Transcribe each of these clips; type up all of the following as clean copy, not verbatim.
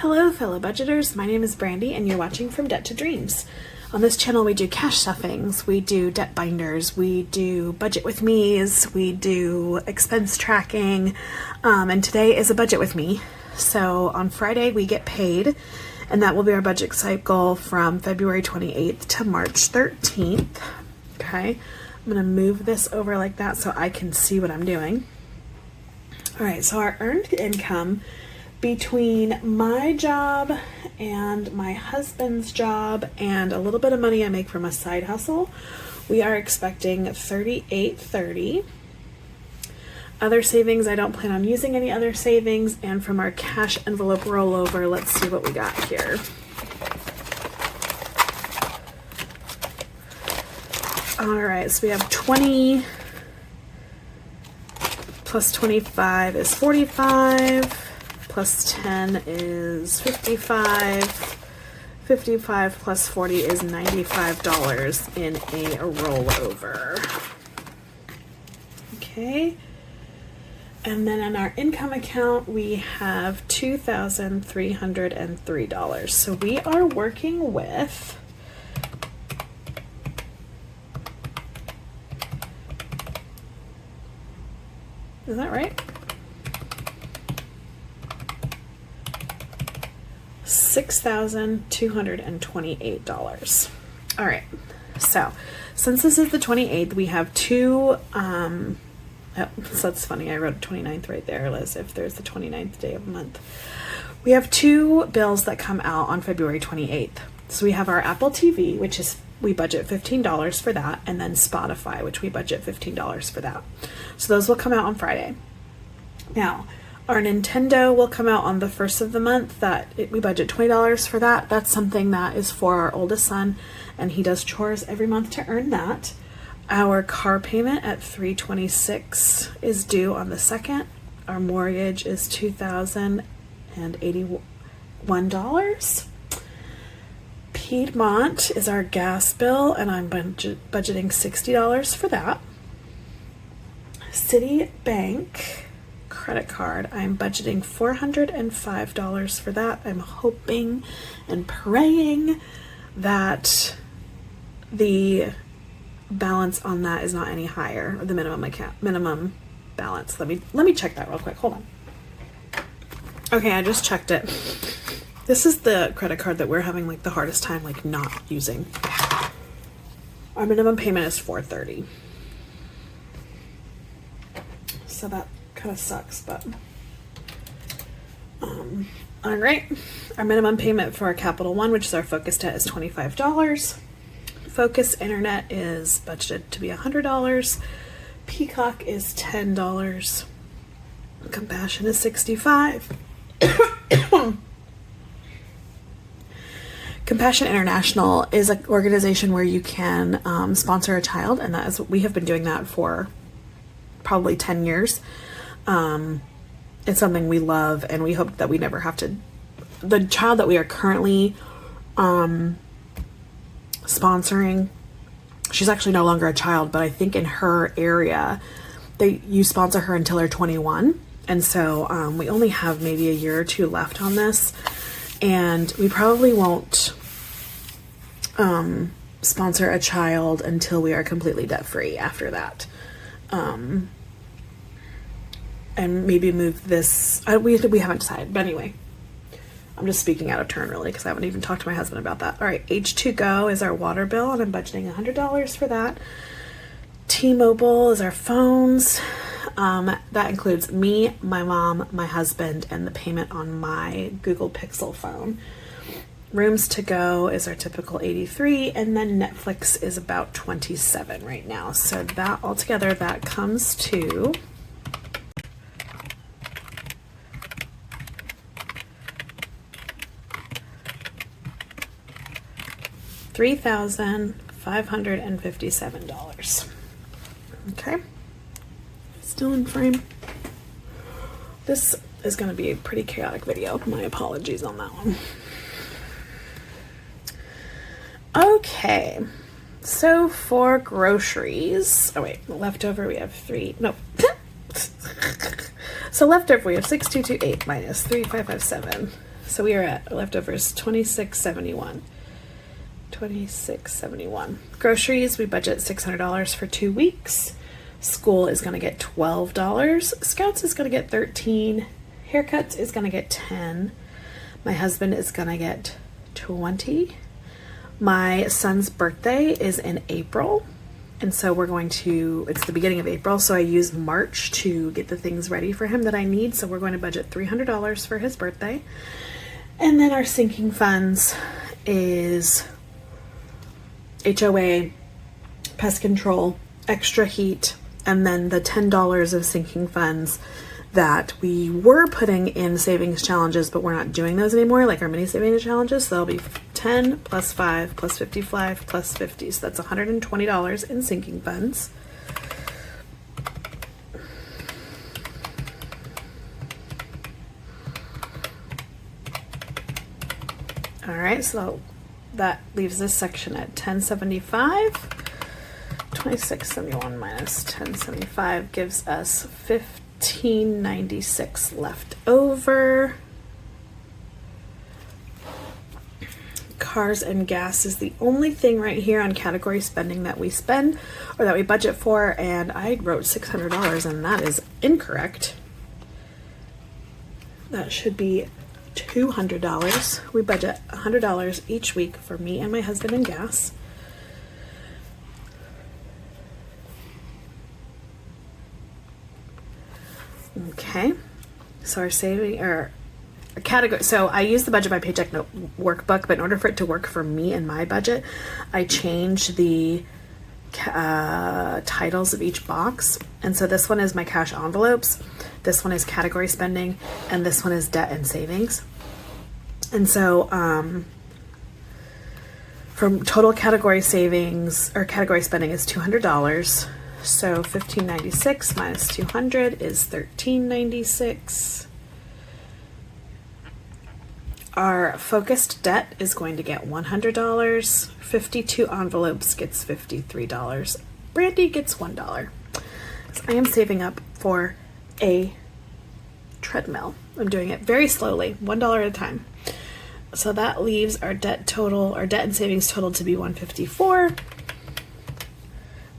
Hello fellow budgeters, my name is Brandy and you're watching From Debt to Dreams. On this channel we do cash stuffings, we do debt binders, we do budget with me's, we do expense tracking, and today is a budget with me. So on Friday we get paid, and that will be our budget cycle from February 28th to March 13th. Okay, I'm going to move this over like that so I can see what I'm doing. Alright, so our earned income between my job and my husband's job and a little bit of money I make from a side hustle, we are expecting $38.30. Other savings, I don't plan on using any other savings, and from our cash envelope rollover, let's see what we got here. Alright, so we have 20 plus 25 is 45. Plus 10 is 55. 55 plus 40 is $95 in a rollover. Okay. And then in our income account, we have $2,303. So we are working with is that right? $6,228. All right, so since this is the 28th, we have two, oh, so that's funny, I wrote 29th right there, as if there's the 29th day of the month. We have two bills that come out on February 28th. So we have our Apple TV, which is, we budget $15 for that, and then Spotify, which we budget $15 for that. So those will come out on Friday. Now, our Nintendo will come out on the first of the month. We budget $20 for that. That's something that is for our oldest son, and he does chores every month to earn that. Our car payment at $326 is due on the 2nd. Our mortgage is $2,081. Piedmont is our gas bill, and I'm budgeting $60 for that. Citibank credit card, I'm budgeting $405 for that. I'm hoping and praying that the balance on that is not any higher, or the minimum balance. Let me check that real quick. Hold on. Okay, I just checked it. This is the credit card that we're having like the hardest time like not using. Our minimum payment is $430. So that kind of sucks, but all right. Our minimum payment for our Capital One, which is our Focus debt, is $25. Focus Internet is budgeted to be $100. Peacock is $10. Compassion is $65. Compassion International is an organization where you can sponsor a child, and that is what we have been doing that for probably 10 years. It's something we love, and we hope that we never have to. The child that we are currently sponsoring, she's actually no longer a child, but I think in her area you sponsor her until they're 21, and so we only have maybe a year or two left on this, and we probably won't sponsor a child until we are completely debt free after that. And maybe move this, we haven't decided, but anyway, I'm just speaking out of turn really, because I haven't even talked to my husband about that. All right, H2Go is our water bill, and I'm budgeting $100 for that. T-Mobile is our phones. That includes me, my mom, my husband, and the payment on my Google Pixel phone. Rooms to Go is our typical $83, and then Netflix is about $27 right now. So that altogether, that comes to $3,557. Okay, still in frame. This is going to be a pretty chaotic video. My apologies on that one. Okay, so for groceries, oh wait, leftover we have so leftover we have 6228 minus 3557 So we are at leftovers $26.71. $26.71. Groceries, we budget $600 for 2 weeks. School is going to get $12. Scouts is going to get $13. Haircuts is going to get $10. My husband is going to get $20. My son's birthday is in April. And so we're going to, it's the beginning of April, so I use March to get the things ready for him that I need. So we're going to budget $300 for his birthday. And then our sinking funds is HOA, pest control, extra heat, and then the $10 of sinking funds that we were putting in savings challenges, but we're not doing those anymore, like our mini savings challenges. So that'll be 10 plus 5 plus 55 plus 50. So that's $120 in sinking funds. All right, so that leaves this section at 1075. 2671 minus 1075 gives us 1596 left over. Cars and gas is the only thing right here on category spending that we spend or that we budget for, and I wrote $600 and that is incorrect. That should be $200. We budget $100 each week for me and my husband in gas. Okay, so our saving or category. So I use the budget by Paycheck workbook, but in order for it to work for me and my budget, I changed the titles of each box. And so this one is my cash envelopes, this one is category spending, and this one is debt and savings. And so from total category savings or category spending is $200. So 1596 minus 200 is 1396. Our focused debt is going to get $100. 52 envelopes gets $53. Brandy gets $1. So I am saving up for a treadmill. I'm doing it very slowly, $1 at a time. So that leaves our debt total, our debt and savings total to be 154.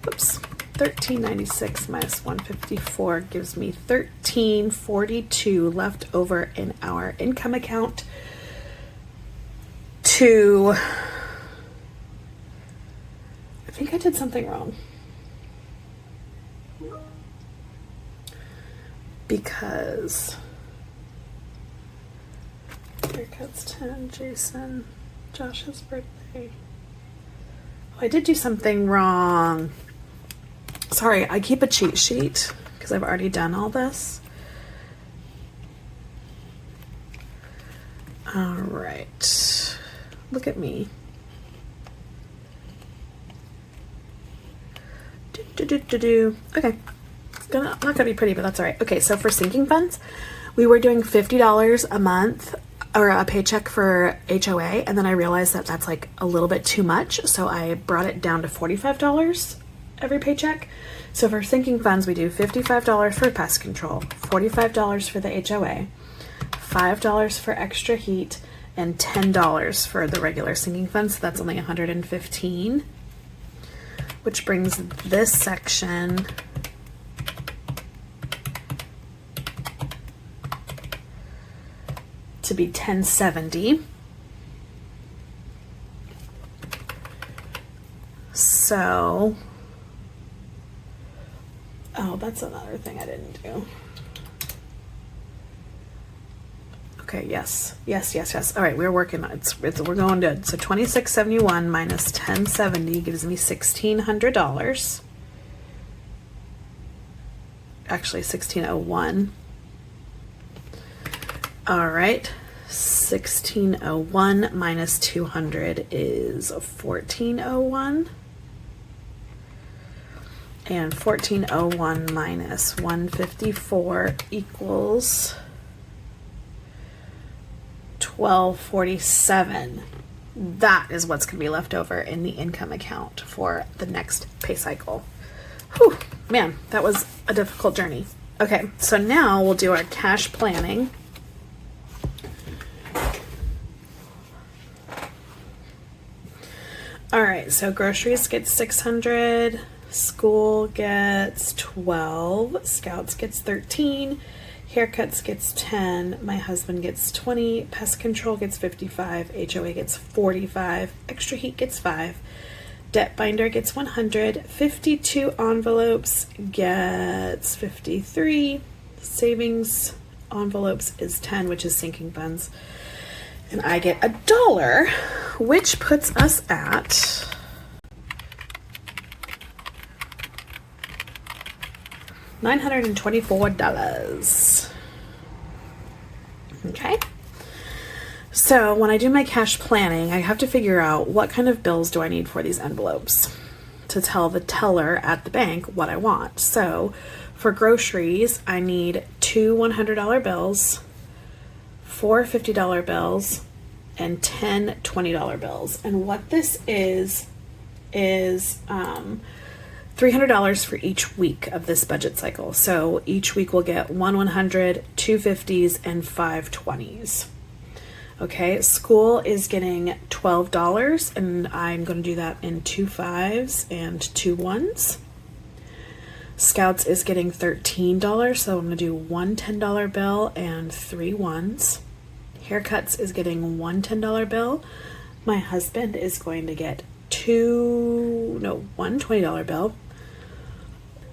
Whoops. 1396 minus 154 gives me 1342 left over in our income account to, I think I did something wrong. Because haircuts 10, Jason, Josh's birthday. Oh, I did do something wrong. Sorry, I keep a cheat sheet because I've already done all this. All right, look at me. Okay, not gonna be pretty, but that's all right. Okay, so for sinking funds, we were doing $50 a month or a paycheck for HOA, and then I realized that that's like a little bit too much, so I brought it down to $45 every paycheck. So for sinking funds, we do $55 for pest control, $45 for the HOA, $5 for extra heat, and $10 for the regular sinking funds. So that's only $115, which brings this section to be $1070. So, oh, that's another thing I didn't do. Okay, yes. All right, we're working on it. We're going good. So 2671 minus 1070 gives me $1,600. Actually, 1601. All right, 1601 minus 200 is 1401. And 1401 minus 154 equals 1247. That is what's going to be left over in the income account for the next pay cycle. Whew, man, that was a difficult journey. Okay, so now we'll do our cash planning. right, so groceries gets 600, school gets 12, Scouts gets 13, haircuts gets 10, my husband gets 20, pest control gets 55, HOA gets 45, extra heat gets 5, debt binder gets 100, 52 envelopes gets 53, savings envelopes is 10, which is sinking funds, and I get $1, which puts us at $924. Okay. So when I do my cash planning, I have to figure out what kind of bills do I need for these envelopes to tell the teller at the bank what I want. So for groceries, I need 2 $100 bills, 4 $50 bills, and 10 $20 bills. And what this is $300 for each week of this budget cycle. So each week we'll get 1 100, 2 50s, and 5 20s. Okay, school is getting $12, and I'm going to do that in 2 5s and 2 1s. Scouts is getting $13, so I'm going to do 1 $10 bill and 3 1s. Haircuts is getting 1 $10 bill. My husband is going to get 1 $20 bill.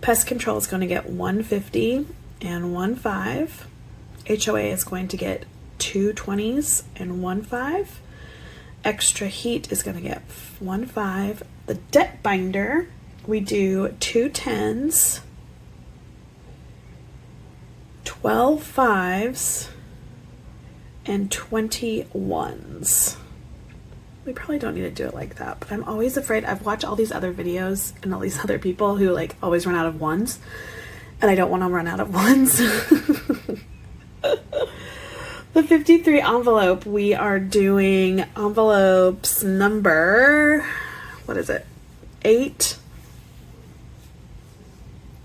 Pest control is going to get 1 $50 and 1 $5. HOA is going to get 2 $20s and 1 $5. Extra heat is going to get 1 $5. The debt binder, we do 2 $10s, 12 $5s, and 20 $1s. We probably don't need to do it like that, but I'm always afraid. I've watched all these other videos and all these other people who like always run out of 1s, and I don't want to run out of 1s. The 53 envelope, we are doing envelopes number, what is it? 8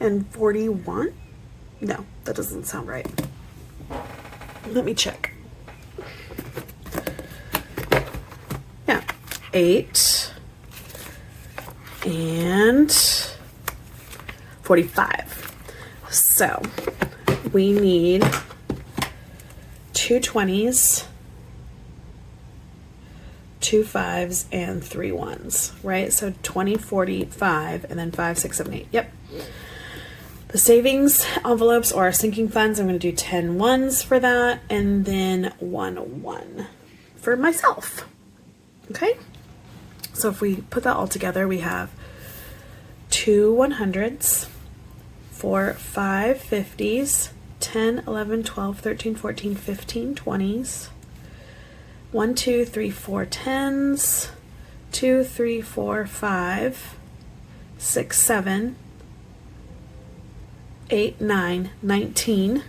and 41? No, that doesn't sound right. Let me check. Yeah, 8 and 45. So we need 2 20s, 2 5s, and 3 1s, right? So 20, 40, 5, and then 5, 6, 7, 8. Yep. The savings envelopes or sinking funds, I'm going to do 10 1s for that, and then 1 1 for myself. Okay? So if we put that all together, we have 2 100s, 4 5 50s, 10, 11, 12, 13, 14, 15 20s, 1 2 3 4 10s, 2 3 4 5 6 7 8 9 19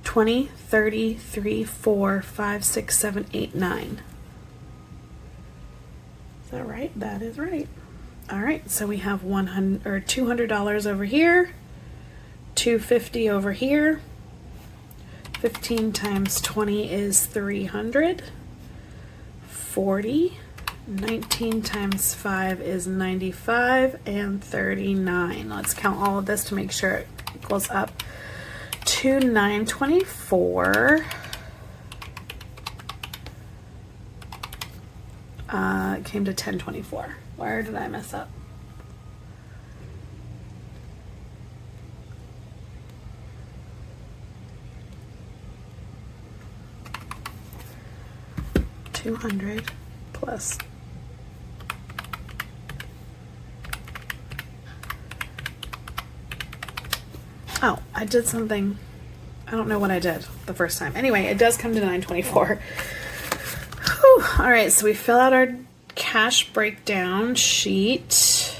20 30 3 4 5 6 7 8 9. Is that right? That is right. All right, so we have $200 over here, $250 over here. 15 times 20 is 300. 40. 19 times 5 is 95, and 39. Let's count all of this to make sure it equals up to 924. It came to 1024. Where did I mess up? $200 plus I did something. I don't know what I did the first time. Anyway, it does come to 924. Whew. All right, so we fill out our cash breakdown sheet.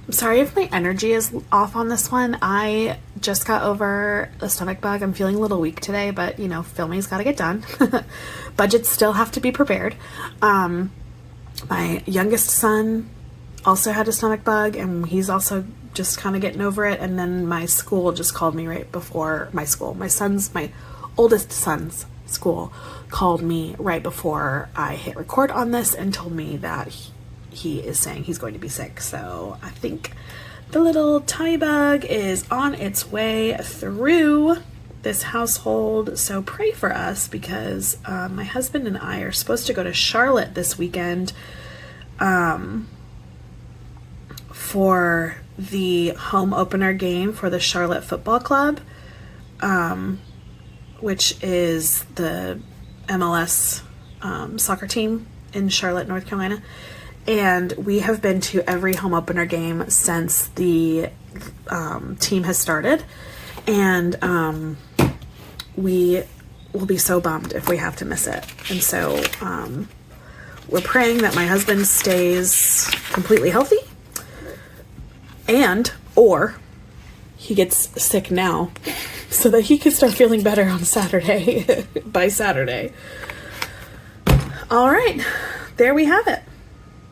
I'm sorry if my energy is off on this one. I just got over a stomach bug. I'm feeling a little weak today, but you know, filming's got to get done. Budgets still have to be prepared. My youngest son also had a stomach bug, and he's also just kind of getting over it. And then my school just called me right before my oldest son's school called me right before I hit record on this and told me that he is saying he's going to be sick. So I think the little tummy bug is on its way through this household. So pray for us, because my husband and I are supposed to go to Charlotte this weekend for the home opener game for the Charlotte Football Club, which is the MLS soccer team in Charlotte, North Carolina. And we have been to every home opener game since the team has started. And we will be so bummed if we have to miss it. And so we're praying that my husband stays completely healthy, or he gets sick now so that he can start feeling better on Saturday, by Saturday. All right, there we have it.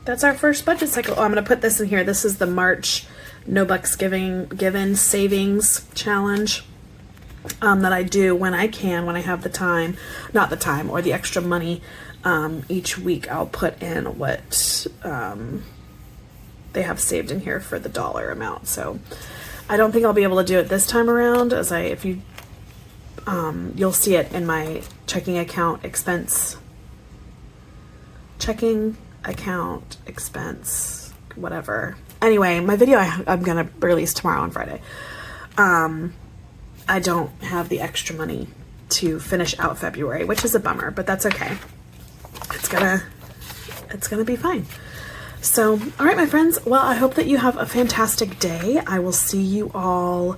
That's our first budget cycle. Oh, I'm going to put this in here. This is the March No Bucks Given Savings Challenge that I do when I can, when I have the time, not the time, or the extra money. Each week I'll put in what they have saved in here for the dollar amount. So I don't think I'll be able to do it this time around, you'll see it in my checking account expense, whatever. Anyway, my video I'm going to release tomorrow on Friday. I don't have the extra money to finish out February, which is a bummer, but that's okay. It's gonna be fine. So, all right, my friends. Well, I hope that you have a fantastic day. I will see you all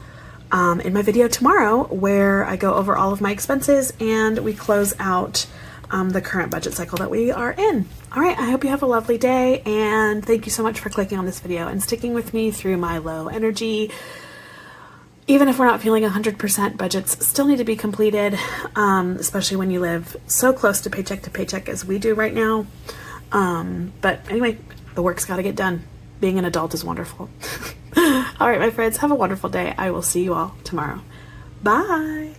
in my video tomorrow, where I go over all of my expenses and we close out the current budget cycle that we are in. All right, I hope you have a lovely day, and thank you so much for clicking on this video and sticking with me through my low energy. Even if we're not feeling 100%, budgets still need to be completed, especially when you live so close to paycheck as we do right now. But anyway, the work's got to get done. Being an adult is wonderful. All right, my friends, have a wonderful day. I will see you all tomorrow. Bye.